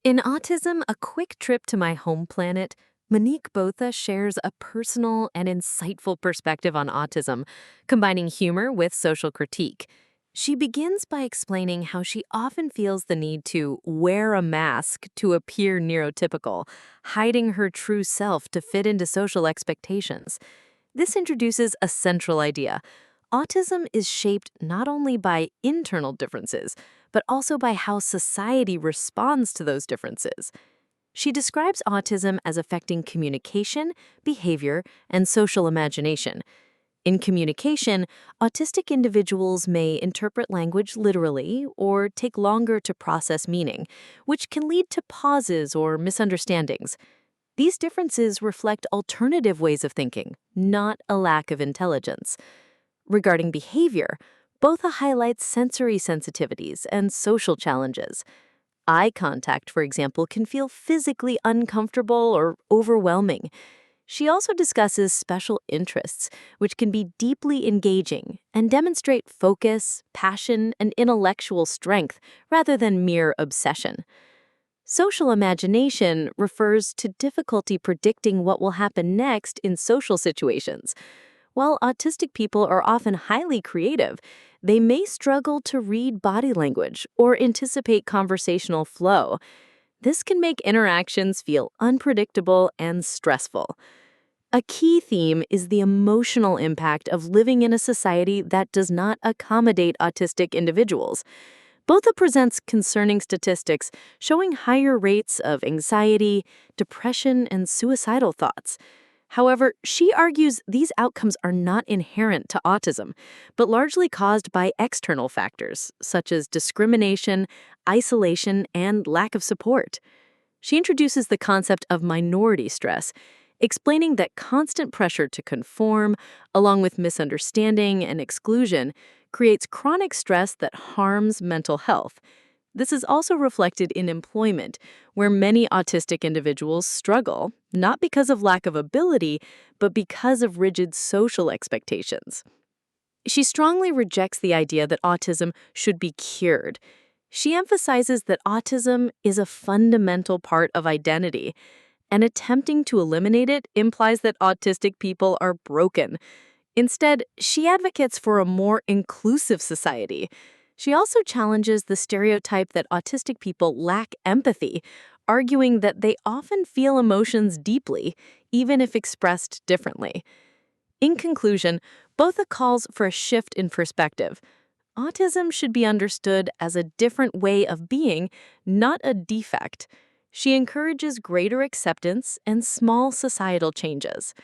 In Autism, a quick trip to my home planet, Monique Botha shares a personal and insightful perspective on autism, combining humor with social critique. She begins by explaining how she often feels the need to wear a mask to appear neurotypical, hiding her true self to fit into social expectations. This introduces a central idea. Autism is shaped not only by internal differences, but also by how society responds to those differences. She describes autism as affecting communication, behavior, and social imagination. In communication, autistic individuals may interpret language literally or take longer to process meaning, which can lead to pauses or misunderstandings. These differences reflect alternative ways of thinking, not a lack of intelligence. Regarding behavior, Botha highlights sensory sensitivities and social challenges. Eye contact, for example, can feel physically uncomfortable or overwhelming. She also discusses special interests, which can be deeply engaging and demonstrate focus, passion, and intellectual strength rather than mere obsession. Social imagination refers to difficulty predicting what will happen next in social situations. While autistic people are often highly creative, they may struggle to read body language or anticipate conversational flow. This can make interactions feel unpredictable and stressful. A key theme is the emotional impact of living in a society that does not accommodate autistic individuals. Botha presents concerning statistics showing higher rates of anxiety, depression, and suicidal thoughts. However, she argues these outcomes are not inherent to autism, but largely caused by external factors, such as discrimination, isolation, and lack of support. She introduces the concept of minority stress, explaining that constant pressure to conform, along with misunderstanding and exclusion, creates chronic stress that harms mental health. This is also reflected in employment, where many autistic individuals struggle, not because of lack of ability, but because of rigid social expectations. She strongly rejects the idea that autism should be cured. She emphasizes that autism is a fundamental part of identity, and attempting to eliminate it implies that autistic people are broken. Instead, she advocates for a more inclusive society. She also challenges the stereotype that autistic people lack empathy, arguing that they often feel emotions deeply, even if expressed differently. In conclusion, Botha calls for a shift in perspective. Autism should be understood as a different way of being, not a defect. She encourages greater acceptance and small societal changes.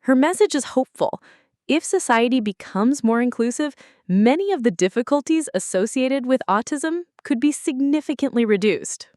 Her message is hopeful. If society becomes more inclusive, many of the difficulties associated with autism could be significantly reduced.